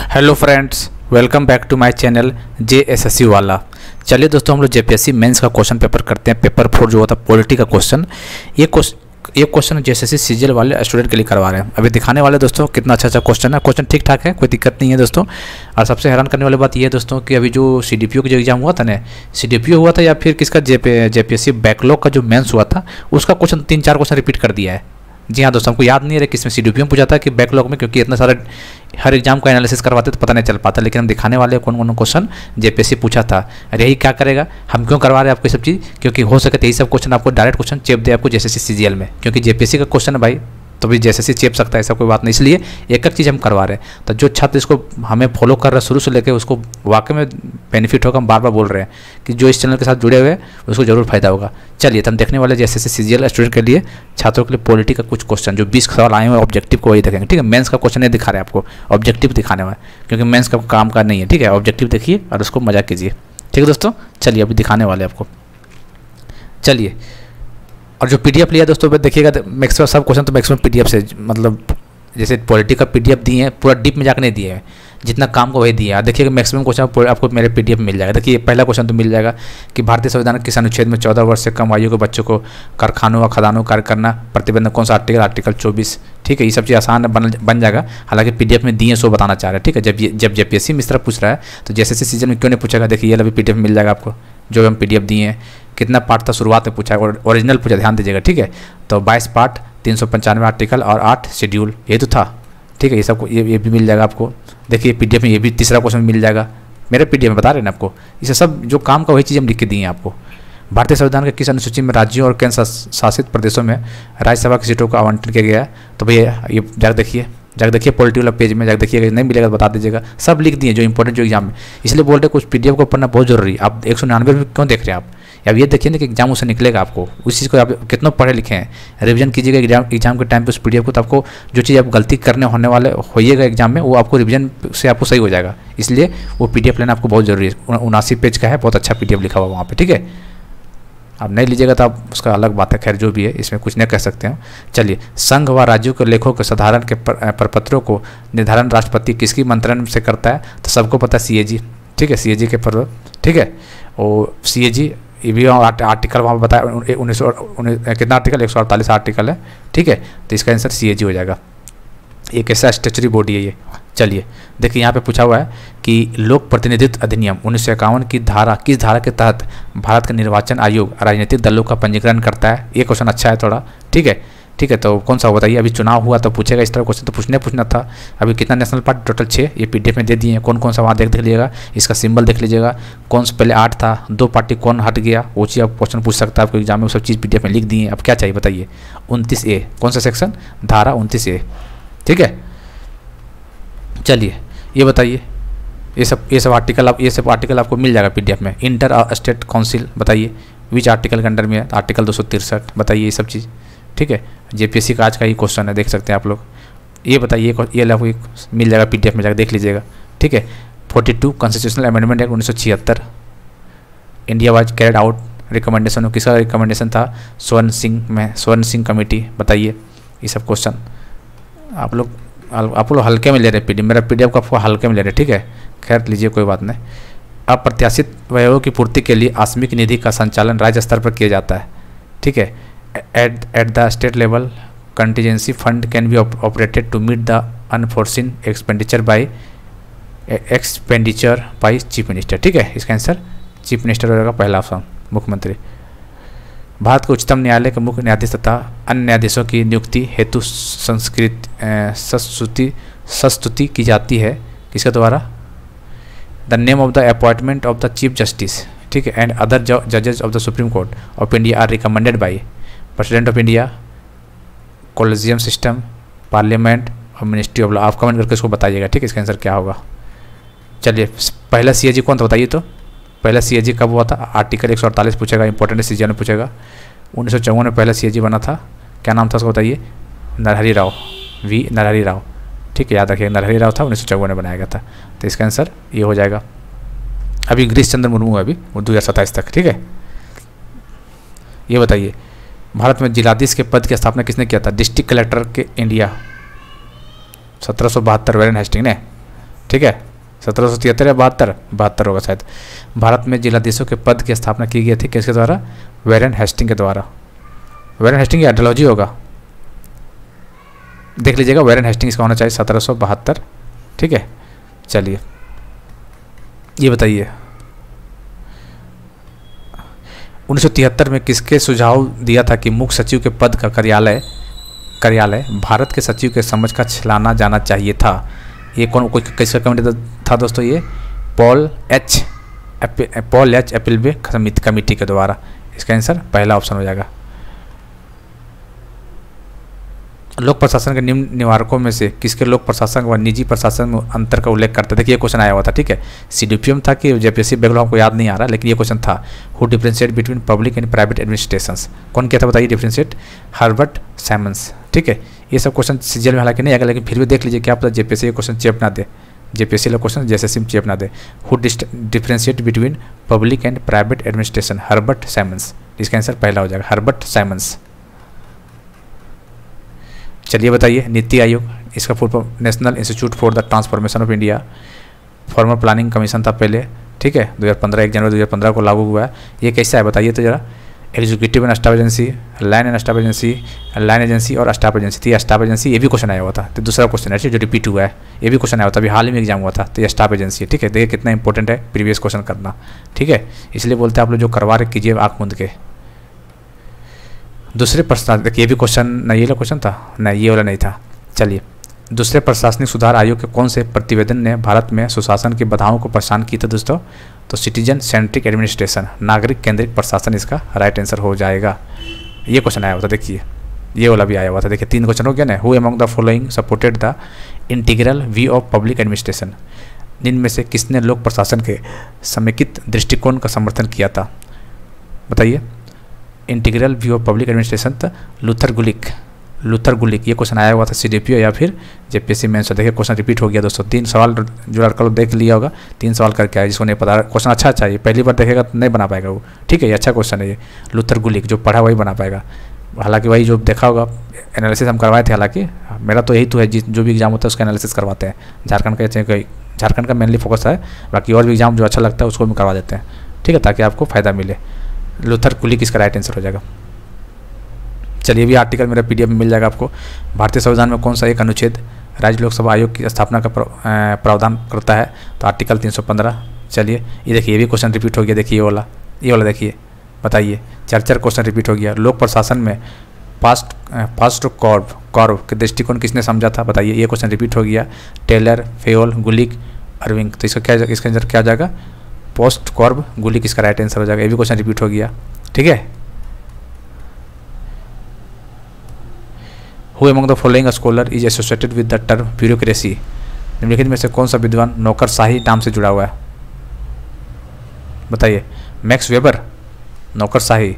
Hello friends, welcome back to my channel JSSC वाला। चलिए दोस्तों, हम लोग JPSC मेंस का क्वेश्चन पेपर करते हैं। पेपर 4 जो होता है पॉलिटी का क्वेश्चन। ये क्वेश्चन JSSC CGL वाले स्टूडेंट के लिए करवा रहे हैं। अभी दिखाने वाले दोस्तों कितना अच्छा क्वेश्चन है। क्वेश्चन ठीक ठाक है, कोई दिक्कत नहीं है दोस्तों। और सबसे हैरान करने वाली बात ये है दोस्तों कि अभी जो CDPO का जो एग्जाम हुआ था ना, CDPO हुआ था या फिर किसका JPSC बैकलॉग का जो मेंस हुआ था, उसका क्वेश्चन 3-4 क्वेश्चन रिपीट कर दिया है। जी हाँ दोस्तों, हमको याद नहीं है किसमें CDPO में पूछा था कि बैकलॉग में, क्योंकि इतना सारा हर एग्जाम का एनालिसिस करवाते तो पता नहीं चल पाता। लेकिन हम दिखाने वाले कौन कौन क्वेश्चन JPSC पूछा था। अरे यही क्या करेगा, हम क्यों करवा रहे हैं आपको ये सब चीज़, क्योंकि हो सके तो यही सब क्वेश्चन आपको डायरेक्ट क्वेश्चन चेप दे आपको JSSC CGL में, क्योंकि JPSC का क्वेश्चन है भाई, तो भी JSSC चेप सकता है, ऐसा कोई बात नहीं। इसलिए एक एक चीज़ हम करवा रहे हैं। तो जो छात्र इसको हमें फॉलो कर रहे हैं शुरू से लेकर, उसको वाकई में बेनिफिट होगा। हम बार बार बोल रहे हैं कि जो इस चैनल के साथ जुड़े हुए हैं उसको जरूर फायदा होगा। चलिए, तो हम देखने वाले JSSC CGL स्टूडेंट के लिए, छात्रों के लिए पॉलिटी का कुछ क्वेश्चन जो 20 सवाल आए हुए हैं, ऑब्जेक्टिव को वही देखेंगे। ठीक है, मेंस का क्वेश्चन नहीं दिखा रहे हैं आपको, ऑब्जेक्टिव दिखाने वाला, क्योंकि मेंस का काम का नहीं है। ठीक है, ऑब्जेक्टिव देखिए और उसको मजा कीजिए। ठीक है दोस्तों, चलिए अभी दिखाने वाले आपको। चलिए, और जो PDF लिया दोस्तों देखिएगा, मैक्सिमम सब क्वेश्चन तो मैक्सिमम PDF से, मतलब जैसे पॉलिटी का PDF दिए हैं, पूरा डीप में जाकर नहीं दिए हैं, जितना काम को वही दिया है। देखिएगा मैक्सिमम क्वेश्चन आपको मेरे PDF में मिल जाएगा। देखिए पहला क्वेश्चन तो मिल जाएगा कि भारतीय संविधान के किस अनुच्छेद में 14 वर्ष से कम आयु के बच्चों को कारखानों व खदानों कार्य करना प्रतिबंध, कौन सा आर्टिकल 24। ठीक है, ये सब चीज़ आसान बन जाएगा। हालांकि PDF में दिए सो बताना चाह रहे हैं। ठीक है, जब JPSC में इस तरह पूछ रहा है तो JSSC CGL में क्यों नहीं पूछेगा। देखिए ये अभी PDF मिल जाएगा आपको, जो हम PDF दिए हैं। कितना पार्ट था शुरुआत में पूछा है, ओरिजिनल पूछा, ध्यान दीजिएगा। ठीक है, तो 22 पार्ट, 395 आर्टिकल और 8 शेड्यूल, ये तो था। ठीक है, ये सब ये भी मिल जाएगा आपको। देखिए PDF में ये भी तीसरा क्वेश्चन मिल जाएगा, मेरे PDF में बता रहे हैं ना आपको। इसे सब जो काम का वही चीज़ हम लिख के दिए हैं आपको। भारतीय संविधान के किस अनुसूची में राज्यों और केंद्र शासित प्रदेशों में राज्यसभा की सीटों का आवंटन किया गया है। तो भैया ये जाकर देखिए पॉलिटी वाला पेज में जाकर देखिएगा, नहीं मिलेगा तो बता दीजिएगा। सब लिख दिए जो इंपॉर्टेंट जो एग्जाम में, इसलिए बोल रहे कुछ PDF को पढ़ना बहुत जरूरी है। आप 199 में क्यों देख रहे हैं आप, अब ये देखिए ना कि एग्जाम उससे निकलेगा आपको, उस चीज़ को आप कितना पढ़े लिखे हैं, रिवीजन कीजिएगा एग्जाम के टाइम पे उस PDF को। तो आपको जो चीज़ आप गलती करने होने वाले होइएगा एग्जाम में, वो आपको रिवीजन से आपको सही हो जाएगा। इसलिए वो PDF लेना आपको बहुत ज़रूरी है। 79 पेज का है, बहुत अच्छा PDF लिखा हुआ वहाँ पर। ठीक है, आप नहीं लीजिएगा तो आप उसका अलग बात है, खैर जो भी है, इसमें कुछ नहीं कह सकते हैं। चलिए, संघ व राज्यों के लेखों के साधारण के प्रपत्रों को निर्धारण राष्ट्रपति किसकी मंत्रण से करता है। तो सबको पता है CAG। ठीक है, CAG के पर्व। ठीक है, और CAG ये भी आर्टिकल वहाँ पर बताया 19 कितना आर्टिकल, 148 आर्टिकल है। ठीक है, तो इसका आंसर CAG हो जाएगा। एक कैसा स्टेचुरी बॉडी है ये। चलिए देखिए, यहाँ पे पूछा हुआ है कि लोक प्रतिनिधित्व अधिनियम 1951 की धारा, किस धारा के तहत भारत का निर्वाचन आयोग राजनीतिक दलों का पंजीकरण करता है। ये क्वेश्चन अच्छा है थोड़ा। ठीक है, तो कौन सा बताइए। अभी चुनाव हुआ तो पूछेगा इस तरह क्वेश्चन, तो पूछना था। अभी कितना नेशनल पार्टी, टोटल 6, ये PDF में दे दिए हैं। कौन कौन सा वहाँ देख लीजिएगा, इसका सिंबल देख लीजिएगा। कौन सा पहले 8 था, 2 पार्टी कौन हट गया, वो चीज़ आप क्वेश्चन पूछ सकता है आपको एग्जाम में। वो सब चीज़ PDF में लिख दिए हैं। अब क्या चाहिए बताइए। 29A, कौन सा सेक्शन, धारा 29A। ठीक है, चलिए ये बताइए। ये सब आर्टिकल आपको मिल जाएगा PDF में। इंटर स्टेट काउंसिल, बताइए विच आर्टिकल के अंडर में है। आर्टिकल 263, बताइए ये सब चीज़। ठीक है, JPSC का आज का ही क्वेश्चन है, देख सकते हैं आप लोग। ये बताइए, ये आपको मिल जाएगा PDF में, जाकर देख लीजिएगा। ठीक है, 42 constitutional amendment act 1976, India was carried out recommendation, किसका रिकमेंडेशन था, स्वर्ण सिंह कमेटी। बताइए ये सब क्वेश्चन आप लोग हल्के में ले रहे हैं। मेरा PDF को आपको हल्के में ले रहे हैं। ठीक है, खैर लीजिए, कोई बात नहीं। अप्रत्याशित व्ययों की पूर्ति के लिए आकस्मिक निधि का संचालन राज्य स्तर पर किया जाता है। ठीक है, at the state level contingency fund can be operated to meet the unforeseen expenditure by chief minister. ठीक है, इसका आंसर चीफ मिनिस्टर हो जाएगा, पहला ऑप्शन मुख्यमंत्री। भारत के उच्चतम न्यायालय के मुख्य न्यायाधीश तथा अन्य न्यायाधीशों की नियुक्ति हेतु संस्तुति की जाती है किसके द्वारा। The name of the appointment of the chief justice, ठीक है, एंड अदर जजेस of the supreme court of India are recommended by president of India, collegium system, parliament और मिनिस्ट्री ऑफ लॉ। आप कमेंट करके इसको बताइएगा। ठीक है, इसका आंसर क्या होगा। चलिए, पहला CAG कौन था बताइए। तो पहला CAG कब हुआ था, आर्टिकल 148 पूछेगा, इंपॉर्टेंट CGL में पूछेगा। 1954 में पहला CAG बना था, क्या नाम था उसको बताइए, नरहरि राव, V नरहरि राव। ठीक है, याद रखिए, नरहरि राव था, 1954 में बनाया गया था। तो इसका आंसर ये हो जाएगा। अभी गिरीश चंद्र मुर्मू है, अभी 2027 तक। ठीक है, ये बताइए, भारत में जिलाधीश के पद की स्थापना किसने किया था, डिस्ट्रिक्ट कलेक्टर के इंडिया, 1772 वेरेन हेस्टिंग ने। ठीक है, 1773 या 72 होगा शायद। भारत में जिलाधीशों के पद की स्थापना की गई थी किसके द्वारा? वैरन हेस्टिंग के द्वारा। वैरन हेस्टिंग या डलहौजी होगा, देख लीजिएगा, वैरन हेस्टिंग इसका होना चाहिए 1772। ठीक है, चलिए ये बताइए 1973 में किसके सुझाव दिया था कि मुख्य सचिव के पद का कार्यालय भारत के सचिव के समझ का चलाना जाना चाहिए था? ये कौन किसका कमेटी था दोस्तों? ये पॉल एच एपिलबे कमेटी के द्वारा। इसका आंसर पहला ऑप्शन हो जाएगा। लोक प्रशासन के निम्न निवारकों में से किसके लोक प्रशासन व निजी प्रशासन में अंतर का उल्लेख करते? देखिए ये क्वेश्चन आया हुआ था, ठीक है, CDPM था कि जेपीएससी बैकलॉग हमको याद नहीं आ रहा, लेकिन ये क्वेश्चन था। Who differentiate between public and private administrations, कौन क्या था बताइए डिफरेंशिएट? Herbert Symonds. ठीक है, ये सब क्वेश्चन सीजीएल में हालांकि नहीं आएगा, लेकिन फिर भी देख लीजिए क्या पता जेपीएससी ये क्वेश्चन चेप ना दे, जेपीएससी वाला क्वेश्चन जेएसएससी में चेप ना दे। Who differentiate between public and private administration? Herbert Simons. इसका आंसर पहला हो जाएगा, हर्बर्ट साइमंस। चलिए बताइए नीति आयोग, इसका full form national institute for the transformation of India. Farmer planning commission था पहले, ठीक है, 2015 1 जनवरी 2015 को लागू हुआ है। ये कैसा है बताइए तो जरा? Executive and staff agency, line and staff agency, line agency और स्टाफ एजेंसी। तो ये स्टाफ एजेंसी, ये भी क्वेश्चन आया हुआ था, तो दूसरा क्वेश्चन है जो रिपीट हुआ है, ये भी क्वेश्चन आया हुआ था, अभी हाल ही में एग्जाम हुआ था। तो ये स्टाफ एजेंसी है, ठीक है, देखिए कितना इंपॉर्टेंट है प्रीवियस क्वेश्चन करना, ठीक है, इसलिए बोलते हैं आप लोग जो करवा रहे कीजिए आँख मूंद के। दूसरे प्रशासनिक, देखिए ये भी क्वेश्चन नहीं, ये वाला क्वेश्चन था नहीं, ये वाला नहीं था। चलिए, दूसरे प्रशासनिक सुधार आयोग के कौन से प्रतिवेदन ने भारत में सुशासन की बाधाओं को परेशान की था दोस्तों? तो सिटीजन सेंट्रिक एडमिनिस्ट्रेशन, नागरिक केंद्रित प्रशासन इसका राइट आंसर हो जाएगा। ये क्वेश्चन आया हुआ था, देखिए ये वाला भी आया हुआ था। देखिए 3 क्वेश्चन हो गया ना। Who among the following supported the integral view of public administration, निम्न में से किसने लोक प्रशासन के समेकित दृष्टिकोण का समर्थन किया था? बताइए। Integral view of public administration था लूथर गुलिक। ये क्वेश्चन आया हुआ था CDPO या फिर जेपीएससी मेंस। देखिए क्वेश्चन रिपीट हो गया दोस्तों, 3 सवाल जो लड़का लोग देख लिया होगा, 3 सवाल करके आया, जिसको नहीं पता क्वेश्चन अच्छा चाहिए, पहली बार देखेगा तो नहीं बना पाएगा वो, ठीक है, ये अच्छा क्वेश्चन है ये। लूथर गुलिक जो पढ़ा वही बना पाएगा, हालांकि वही जो देखा होगा एनालिसिस हम करवाए थे, हालांकि मेरा तो यही तो है जो भी एग्जाम होता है उसका एनालिसिस करवाते हैं। झारखंड का मेनली फोकस है, बाकी और भी एग्जाम जो अच्छा लगता है उसको भी करवा देते हैं, ठीक है, ताकि आपको फ़ायदा मिले। लूथर गुलिक इसका राइट आंसर हो जाएगा। चलिए भी आर्टिकल मेरा PDF में मिल जाएगा आपको। भारतीय संविधान में कौन सा एक अनुच्छेद राज्य लोकसभा आयोग की स्थापना का प्रावधान करता है? तो आर्टिकल 315। चलिए ये देखिए, ये भी क्वेश्चन रिपीट हो गया, देखिए ये वाला देखिए, बताइए 4 क्वेश्चन रिपीट हो गया। लोक प्रशासन में फास्ट कॉर्व के दृष्टिकोण किसने समझा था? बताइए, ये क्वेश्चन रिपीट हो गया। टेलर, फेयोल, गुलिक, अरविंद। तो इसका आंसर क्या हो जाएगा? पोस्ट कॉर्व गुलिक इसका राइट आंसर हो जाएगा। ये भी क्वेश्चन रिपीट हो गया, ठीक है। Who among the following scholar is associated with the term bureaucracy, निम्नलिखित में से कौन सा विद्वान नौकरशाही नाम से जुड़ा हुआ है? बताइए। मैक्स वेबर नौकरशाही,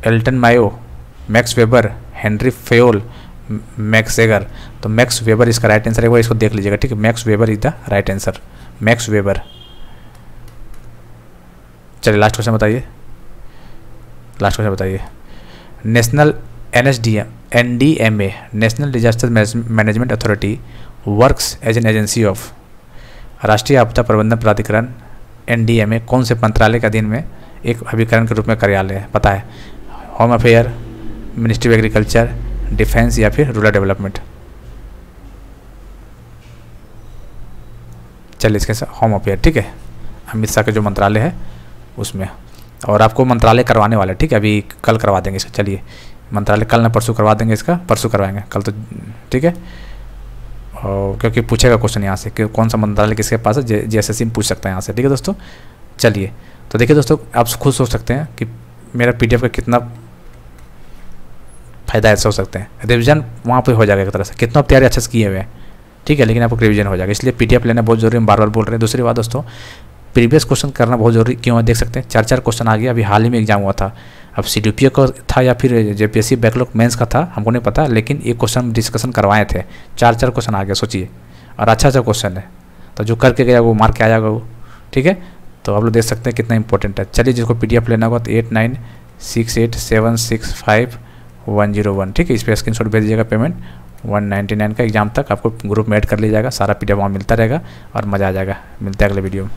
Elton Mayo, Max Weber, Henri Fayol, Max Egger. तो मैक्स वेबर इसका राइट आंसर है, वो इसको देख लीजिएगा, ठीक है, Max Weber is the right answer, Max Weber. चलिए लास्ट क्वेश्चन बताइए। National NDMA national disaster management authority works as an agency of, राष्ट्रीय आपदा प्रबंधन प्राधिकरण NDMA कौन से मंत्रालय के अधीन में एक अभिकरण के रूप में कार्यालय है? पता है, home affair, ministry of agriculture, defence या फिर रूरल डेवलपमेंट? चलिए इसके होम अफेयर, ठीक है, अमित शाह का जो मंत्रालय है उसमें। और आपको मंत्रालय करवाने वाला है, ठीक है, अभी कल करवा देंगे इसका। चलिए मंत्रालय कल ना परसों करवा देंगे इसका, परसों करवाएंगे, कल तो ठीक है। और क्योंकि पूछेगा क्वेश्चन यहाँ से कि कौन सा मंत्रालय किसके पास है, JSSC में पूछ सकता है यहाँ से, ठीक है दोस्तों। चलिए तो देखिए दोस्तों, आप खुद सोच सकते हैं कि मेरा PDF का कितना फ़ायदा ऐसे हो सकते हैं। रिविजन वहाँ पर हो जाएगा एक तरह से, कितना तैयारी अच्छे से किए हुए हैं, ठीक है, लेकिन आपको रिविजन हो जाएगा, इसलिए PDF लेना बहुत जरूरी है, हम बार बार बोल रहे हैं। दूसरी बात दोस्तों, प्रीवियस क्वेश्चन करना बहुत जरूरी क्यों है, देख सकते हैं 4 क्वेश्चन आ गया, अभी हाल ही में एग्जाम हुआ था। अब CDPO का था या फिर JPSC बैकलॉग मेंस का था हमको नहीं पता, लेकिन एक क्वेश्चन डिस्कशन करवाए थे, 4 क्वेश्चन आ गया, सोचिए, और अच्छा क्वेश्चन है, तो जो करके गया वो मार्क के आ जाएगा वो, ठीक है। तो आप लोग देख सकते हैं कितना इंपॉर्टेंट है। चलिए जिसको PDF लेना होगा तो 8968765101, ठीक है, इस पर स्क्रीनशॉट भेज दीजिएगा पेमेंट 199 का एग्ज़ाम तक आपको ग्रुप में ऐड कर लिया जाएगा, सारा PDF वहाँ मिलता रहेगा और मज़ा आ जाएगा। मिलते हैं अगले वीडियो में।